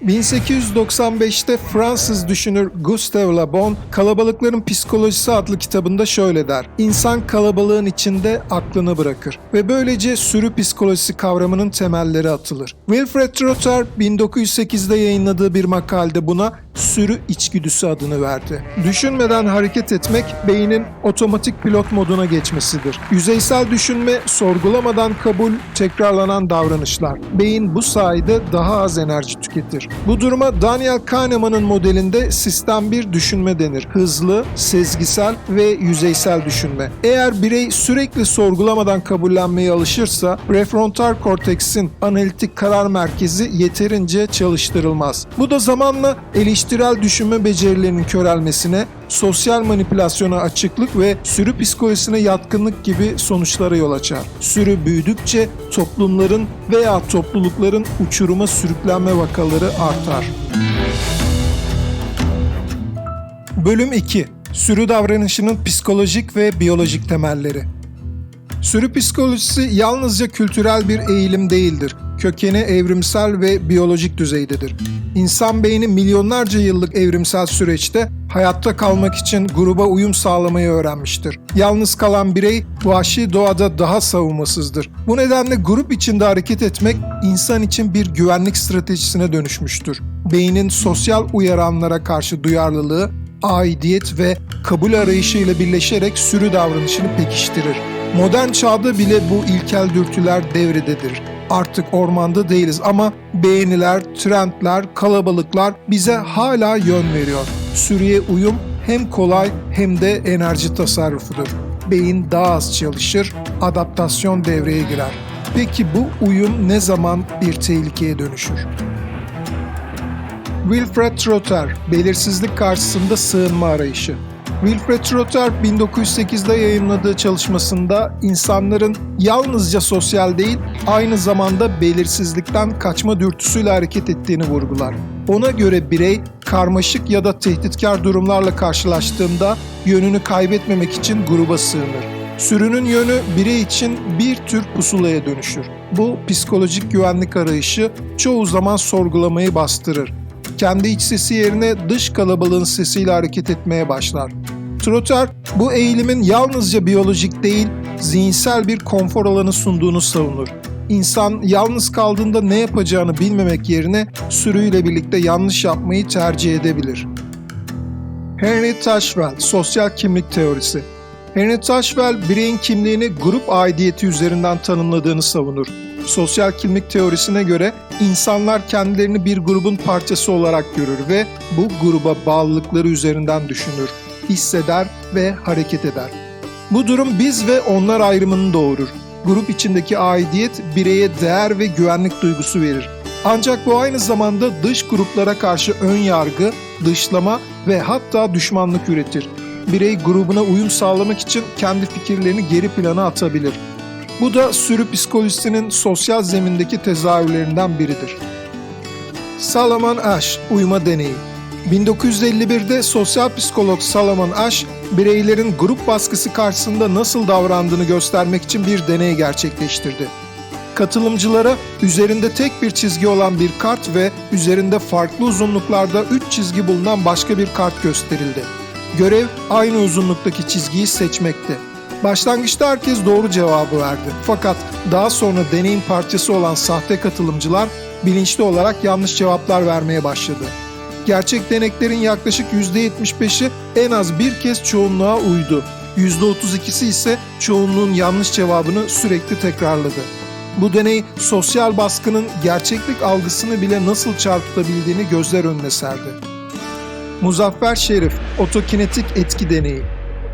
1895'te Fransız düşünür Gustave Le Bon, Kalabalıkların Psikolojisi adlı kitabında şöyle der: İnsan kalabalığın içinde aklını bırakır ve böylece sürü psikolojisi kavramının temelleri atılır. Wilfred Trotter 1908'de yayınladığı bir makalede buna sürü içgüdüsü adını verdi. Düşünmeden hareket etmek beynin otomatik pilot moduna geçmesidir. Yüzeysel düşünme, sorgulamadan kabul, tekrarlanan davranışlar. Beyin bu sayede daha az enerji tüketir. Bu duruma Daniel Kahneman'ın modelinde sistem 1 düşünme denir. Hızlı, sezgisel ve yüzeysel düşünme. Eğer birey sürekli sorgulamadan kabullenmeye alışırsa prefrontal korteksin analitik karar merkezi yeterince çalıştırılmaz. Bu da zamanla eleştirel düşünme becerilerinin körelmesine, sosyal manipülasyona açıklık ve sürü psikolojisine yatkınlık gibi sonuçlara yol açar. Sürü büyüdükçe toplumların veya toplulukların uçuruma sürüklenme vakaları artar. Bölüm 2. Sürü davranışının psikolojik ve biyolojik temelleri. Sürü psikolojisi yalnızca kültürel bir eğilim değildir. Kökeni evrimsel ve biyolojik düzeydedir. İnsan beyni milyonlarca yıllık evrimsel süreçte hayatta kalmak için gruba uyum sağlamayı öğrenmiştir. Yalnız kalan birey vahşi doğada daha savunmasızdır. Bu nedenle grup içinde hareket etmek insan için bir güvenlik stratejisine dönüşmüştür. Beynin sosyal uyaranlara karşı duyarlılığı, aidiyet ve kabul arayışıyla birleşerek sürü davranışını pekiştirir. Modern çağda bile bu ilkel dürtüler devrededir. Artık ormanda değiliz ama beğeniler, trendler, kalabalıklar bize hala yön veriyor. Sürüye uyum hem kolay hem de enerji tasarrufudur. Beyin daha az çalışır, adaptasyon devreye girer. Peki bu uyum ne zaman bir tehlikeye dönüşür? Wilfred Trotter, belirsizlik karşısında sığınma arayışı. Wilfred Trotter 1908'de yayımladığı çalışmasında insanların yalnızca sosyal değil, aynı zamanda belirsizlikten kaçma dürtüsüyle hareket ettiğini vurgular. Ona göre birey karmaşık ya da tehditkar durumlarla karşılaştığında yönünü kaybetmemek için gruba sığınır. Sürünün yönü birey için bir tür pusulaya dönüşür. Bu psikolojik güvenlik arayışı çoğu zaman sorgulamayı bastırır. Kendi iç sesi yerine dış kalabalığın sesiyle hareket etmeye başlar. Trotter, bu eğilimin yalnızca biyolojik değil, zihinsel bir konfor alanı sunduğunu savunur. İnsan yalnız kaldığında ne yapacağını bilmemek yerine sürüyle birlikte yanlış yapmayı tercih edebilir. Henry Tajfel, Sosyal Kimlik Teorisi. Henry Tajfel, bireyin kimliğini grup aidiyeti üzerinden tanımladığını savunur. Sosyal kimlik teorisine göre insanlar kendilerini bir grubun parçası olarak görür ve bu gruba bağlılıkları üzerinden düşünür, hisseder ve hareket eder. Bu durum biz ve onlar ayrımını doğurur. Grup içindeki aidiyet bireye değer ve güvenlik duygusu verir. Ancak bu aynı zamanda dış gruplara karşı ön yargı, dışlama ve hatta düşmanlık üretir. Birey grubuna uyum sağlamak için kendi fikirlerini geri plana atabilir. Bu da sürü psikolojisinin sosyal zemindeki tezahürlerinden biridir. Salomon Asch, uyuma deneyi. 1951'de sosyal psikolog Salomon Asch, bireylerin grup baskısı karşısında nasıl davrandığını göstermek için bir deney gerçekleştirdi. Katılımcılara üzerinde tek bir çizgi olan bir kart ve üzerinde farklı uzunluklarda 3 çizgi bulunan başka bir kart gösterildi. Görev aynı uzunluktaki çizgiyi seçmekti. Başlangıçta herkes doğru cevabı verdi. Fakat daha sonra deneyin parçası olan sahte katılımcılar bilinçli olarak yanlış cevaplar vermeye başladı. Gerçek deneklerin yaklaşık %75'i en az bir kez çoğunluğa uydu. %32'si ise çoğunluğun yanlış cevabını sürekli tekrarladı. Bu deney sosyal baskının gerçeklik algısını bile nasıl çarpıtabildiğini gözler önüne serdi. Muzaffer Şerif, otokinetik etki deneyi.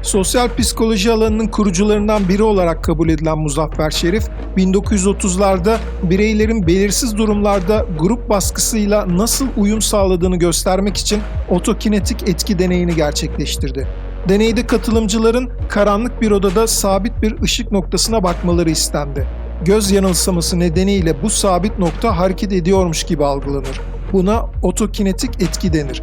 Sosyal psikoloji alanının kurucularından biri olarak kabul edilen Muzaffer Şerif, 1930'larda bireylerin belirsiz durumlarda grup baskısıyla nasıl uyum sağladığını göstermek için otokinetik etki deneyini gerçekleştirdi. Deneyde katılımcıların karanlık bir odada sabit bir ışık noktasına bakmaları istendi. Göz yanılsaması nedeniyle bu sabit nokta hareket ediyormuş gibi algılanır. Buna otokinetik etki denir.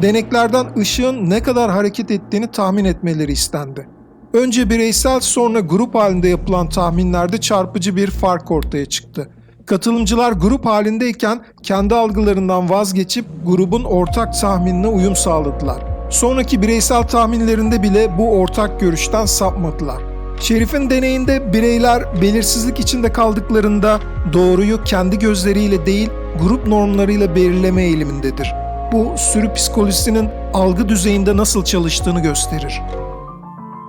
Deneklerden ışığın ne kadar hareket ettiğini tahmin etmeleri istendi. Önce bireysel sonra grup halinde yapılan tahminlerde çarpıcı bir fark ortaya çıktı. Katılımcılar grup halindeyken kendi algılarından vazgeçip grubun ortak tahminine uyum sağladılar. Sonraki bireysel tahminlerinde bile bu ortak görüşten sapmadılar. Şerif'in deneyinde bireyler belirsizlik içinde kaldıklarında doğruyu kendi gözleriyle değil, grup normlarıyla belirleme eğilimindedir. Bu sürü psikolojisinin algı düzeyinde nasıl çalıştığını gösterir.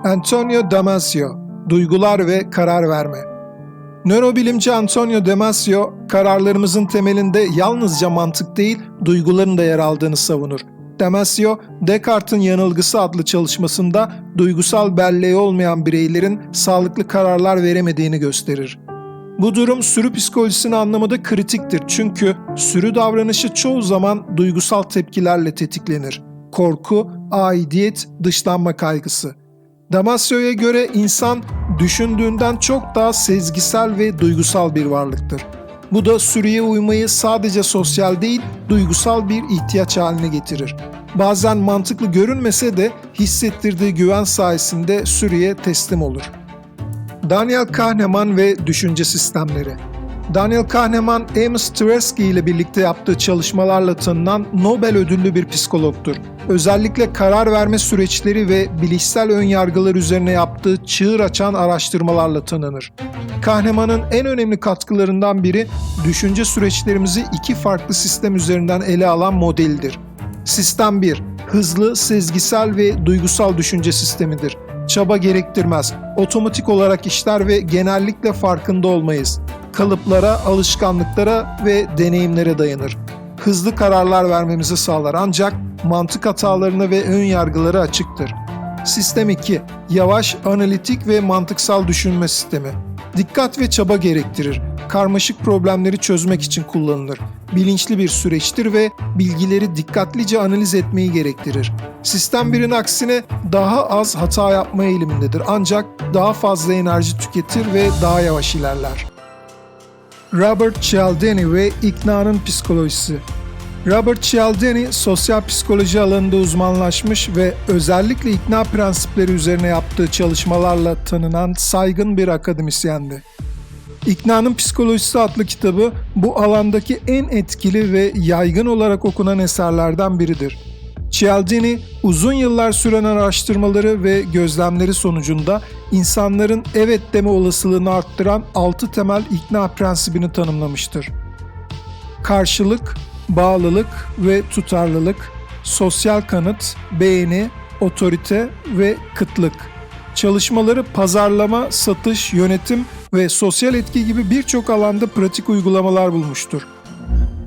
Antonio Damasio, Duygular ve Karar Verme. Nörobilimci Antonio Damasio, kararlarımızın temelinde yalnızca mantık değil, duyguların da yer aldığını savunur. Damasio, Descartes'in Yanılgısı adlı çalışmasında duygusal belleği olmayan bireylerin sağlıklı kararlar veremediğini gösterir. Bu durum sürü psikolojisini anlamada kritiktir çünkü sürü davranışı çoğu zaman duygusal tepkilerle tetiklenir. Korku, aidiyet, dışlanma kaygısı. Damasio'ya göre insan düşündüğünden çok daha sezgisel ve duygusal bir varlıktır. Bu da sürüye uymayı sadece sosyal değil, duygusal bir ihtiyaç haline getirir. Bazen mantıklı görünmese de hissettirdiği güven sayesinde sürüye teslim olur. Daniel Kahneman ve düşünce sistemleri. Daniel Kahneman, Amos Tversky ile birlikte yaptığı çalışmalarla tanınan Nobel ödüllü bir psikologtur. Özellikle karar verme süreçleri ve bilişsel önyargılar üzerine yaptığı çığır açan araştırmalarla tanınır. Kahneman'ın en önemli katkılarından biri, düşünce süreçlerimizi iki farklı sistem üzerinden ele alan modelidir. Sistem 1, hızlı, sezgisel ve duygusal düşünce sistemidir. Çaba gerektirmez, otomatik olarak işler ve genellikle farkında olmayız. Kalıplara, alışkanlıklara ve deneyimlere dayanır. Hızlı kararlar vermemizi sağlar ancak mantık hatalarına ve ön yargılara açıktır. Sistem 2, yavaş, analitik ve mantıksal düşünme sistemi. Dikkat ve çaba gerektirir. Karmaşık problemleri çözmek için kullanılır. Bilinçli bir süreçtir ve bilgileri dikkatlice analiz etmeyi gerektirir. Sistem 1'in aksine daha az hata yapma eğilimindedir ancak daha fazla enerji tüketir ve daha yavaş ilerler. Robert Cialdini ve iknanın psikolojisi. Robert Cialdini, sosyal psikoloji alanında uzmanlaşmış ve özellikle ikna prensipleri üzerine yaptığı çalışmalarla tanınan saygın bir akademisyendi. İknanın Psikolojisi adlı kitabı bu alandaki en etkili ve yaygın olarak okunan eserlerden biridir. Cialdini, uzun yıllar süren araştırmaları ve gözlemleri sonucunda insanların evet deme olasılığını arttıran 6 temel ikna prensibini tanımlamıştır. Karşılık, bağlılık ve tutarlılık, sosyal kanıt, beğeni, otorite ve kıtlık. Çalışmaları pazarlama, satış, yönetim ve sosyal etki gibi birçok alanda pratik uygulamalar bulmuştur.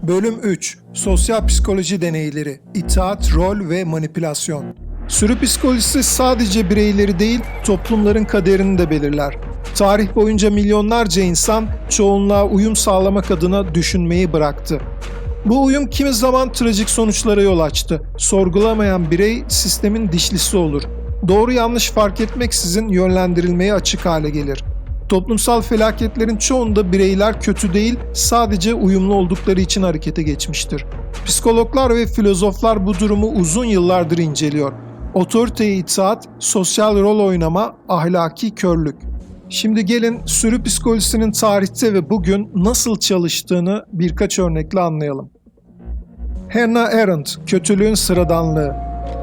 Bölüm 3. Sosyal psikoloji deneyleri, itaat, rol ve manipülasyon. Sürü psikolojisi sadece bireyleri değil, toplumların kaderini de belirler. Tarih boyunca milyonlarca insan çoğunluğa uyum sağlamak adına düşünmeyi bıraktı. Bu uyum kimi zaman trajik sonuçlara yol açtı. Sorgulamayan birey sistemin dişlisi olur. Doğru yanlış fark etmeksizin yönlendirilmeye açık hale gelir. Toplumsal felaketlerin çoğunda bireyler kötü değil, sadece uyumlu oldukları için harekete geçmiştir. Psikologlar ve filozoflar bu durumu uzun yıllardır inceliyor. Otoriteye itaat, sosyal rol oynama, ahlaki körlük. Şimdi gelin sürü psikolojisinin tarihte ve bugün nasıl çalıştığını birkaç örnekle anlayalım. Hannah Arendt, kötülüğün sıradanlığı.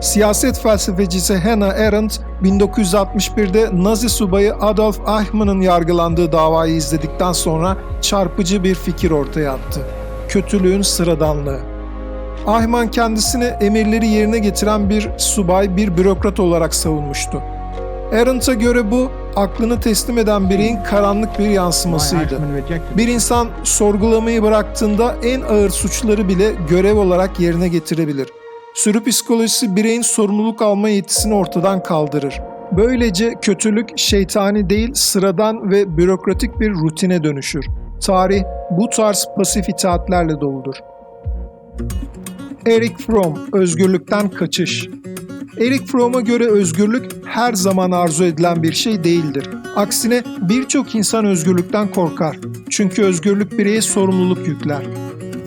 Siyaset felsefecisi Hannah Arendt, 1961'de Nazi subayı Adolf Eichmann'ın yargılandığı davayı izledikten sonra çarpıcı bir fikir ortaya attı. Kötülüğün sıradanlığı. Eichmann kendisini emirleri yerine getiren bir subay, bir bürokrat olarak savunmuştu. Arendt'a göre bu, aklını teslim eden bireyin karanlık bir yansımasıydı. Bir insan sorgulamayı bıraktığında en ağır suçları bile görev olarak yerine getirebilir. Sürü psikolojisi bireyin sorumluluk alma yetisini ortadan kaldırır. Böylece kötülük şeytani değil, sıradan ve bürokratik bir rutine dönüşür. Tarih bu tarz pasif itaatlerle doludur. Erich Fromm, özgürlükten kaçış. Erich Fromm'a göre özgürlük her zaman arzu edilen bir şey değildir. Aksine birçok insan özgürlükten korkar. Çünkü özgürlük bireye sorumluluk yükler.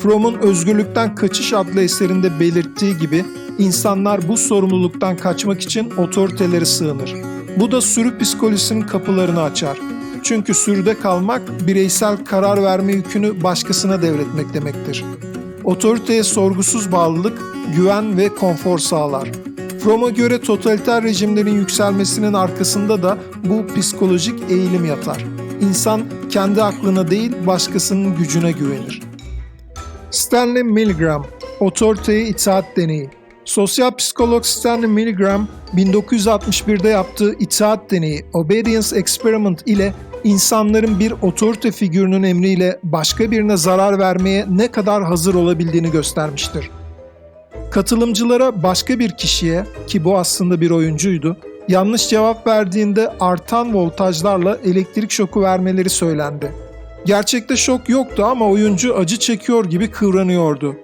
Fromm'un Özgürlükten Kaçış adlı eserinde belirttiği gibi insanlar bu sorumluluktan kaçmak için otoritelere sığınır. Bu da sürü psikolojisinin kapılarını açar. Çünkü sürüde kalmak, bireysel karar verme yükünü başkasına devretmek demektir. Otoriteye sorgusuz bağlılık, güven ve konfor sağlar. Fromm'a göre totaliter rejimlerin yükselmesinin arkasında da bu psikolojik eğilim yatar. İnsan kendi aklına değil, başkasının gücüne güvenir. Stanley Milgram, Otoriteye itaat deneyi. Sosyal psikolog Stanley Milgram, 1961'de yaptığı itaat deneyi Obedience Experiment ile insanların bir otorite figürünün emriyle başka birine zarar vermeye ne kadar hazır olabildiğini göstermiştir. Katılımcılara başka bir kişiye, ki bu aslında bir oyuncuydu, yanlış cevap verdiğinde artan voltajlarla elektrik şoku vermeleri söylendi. Gerçekte şok yoktu ama oyuncu acı çekiyor gibi kıvranıyordu.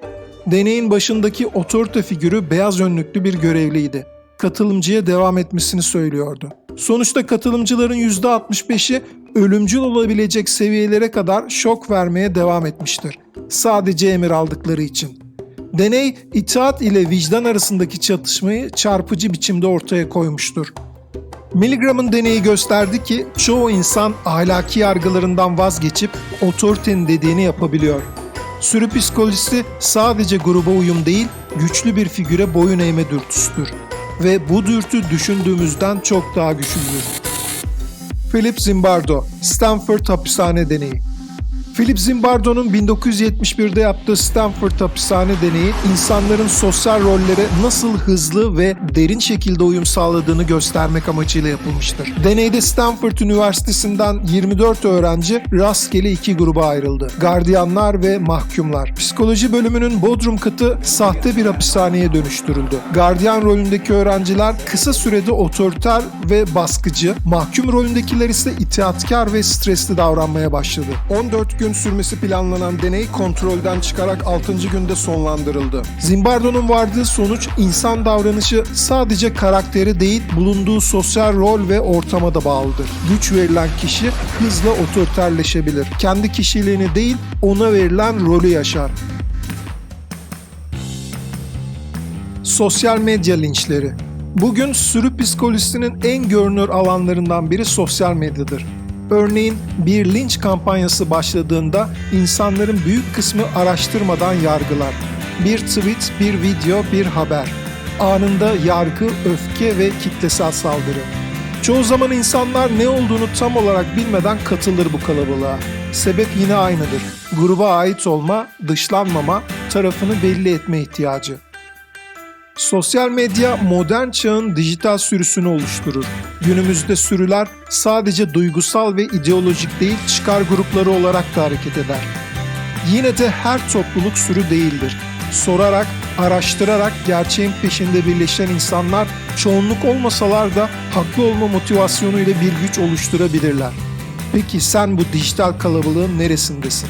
Deneyin başındaki otorite figürü beyaz önlüklü bir görevliydi. Katılımcıya devam etmesini söylüyordu. Sonuçta katılımcıların %65'i ölümcül olabilecek seviyelere kadar şok vermeye devam etmiştir. Sadece emir aldıkları için. Deney, itaat ile vicdan arasındaki çatışmayı çarpıcı biçimde ortaya koymuştur. Milgram'ın deneyi gösterdi ki çoğu insan ahlaki yargılarından vazgeçip otoritenin dediğini yapabiliyor. Sürü psikolojisi sadece gruba uyum değil, güçlü bir figüre boyun eğme dürtüsüdür. Ve bu dürtü düşündüğümüzden çok daha güçlüdür. Philip Zimbardo, Stanford Hapishane Deneyi. Philip Zimbardo'nun 1971'de yaptığı Stanford Hapishane Deneyi, insanların sosyal rollere nasıl hızlı ve derin şekilde uyum sağladığını göstermek amacıyla yapılmıştır. Deneyde Stanford Üniversitesi'nden 24 öğrenci rastgele iki gruba ayrıldı. Gardiyanlar ve mahkumlar. Psikoloji bölümünün bodrum katı sahte bir hapishaneye dönüştürüldü. Gardiyan rolündeki öğrenciler kısa sürede otoriter ve baskıcı, mahkum rolündekiler ise itaatkar ve stresli davranmaya başladı. 14 gün sürmesi planlanan deney kontrolden çıkarak 6. günde sonlandırıldı. Zimbardo'nun vardığı sonuç insan davranışı sadece karaktere değil bulunduğu sosyal rol ve ortama da bağlıdır. Güç verilen kişi hızla otoriterleşebilir. Kendi kişiliğini değil ona verilen rolü yaşar. Sosyal medya linçleri. Bugün sürü psikolojisinin en görünür alanlarından biri sosyal medyadır. Örneğin bir linç kampanyası başladığında insanların büyük kısmı araştırmadan yargılar. Bir tweet, bir video, bir haber. Anında yargı, öfke ve kitlesel saldırı. Çoğu zaman insanlar ne olduğunu tam olarak bilmeden katılır bu kalabalığa. Sebep yine aynıdır. Gruba ait olma, dışlanmama, tarafını belli etme ihtiyacı. Sosyal medya modern çağın dijital sürüsünü oluşturur. Günümüzde sürüler sadece duygusal ve ideolojik değil çıkar grupları olarak da hareket eder. Yine de her topluluk sürü değildir. Sorarak, araştırarak gerçeğin peşinde birleşen insanlar çoğunluk olmasalar da haklı olma motivasyonuyla bir güç oluşturabilirler. Peki sen bu dijital kalabalığın neresindesin?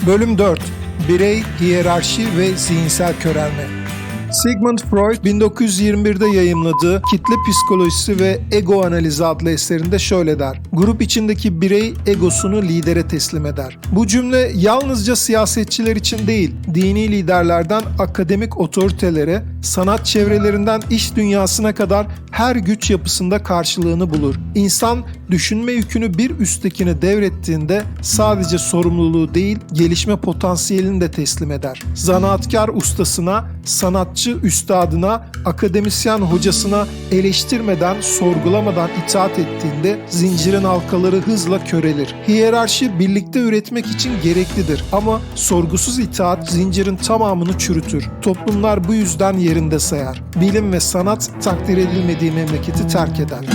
Bölüm 4. Birey, hiyerarşi ve zihinsel körelme. Sigmund Freud 1921'de yayımladığı Kitle Psikolojisi ve Ego Analizi adlı eserinde şöyle der: grup içindeki birey egosunu lidere teslim eder. Bu cümle yalnızca siyasetçiler için değil, dini liderlerden akademik otoritelere, sanat çevrelerinden iş dünyasına kadar her güç yapısında karşılığını bulur. İnsan düşünme yükünü bir üsttekine devrettiğinde sadece sorumluluğu değil, gelişme potansiyelini de teslim eder. Zanaatkar ustasına, sanatçı üstadına, akademisyen hocasına eleştirmeden, sorgulamadan itaat ettiğinde zincirin halkaları hızla körelir. Hiyerarşi birlikte üretmek için gereklidir ama sorgusuz itaat zincirin tamamını çürütür. Toplumlar bu yüzden yerinde sayar. Bilim ve sanat takdir edilmediği memleketi terk eder.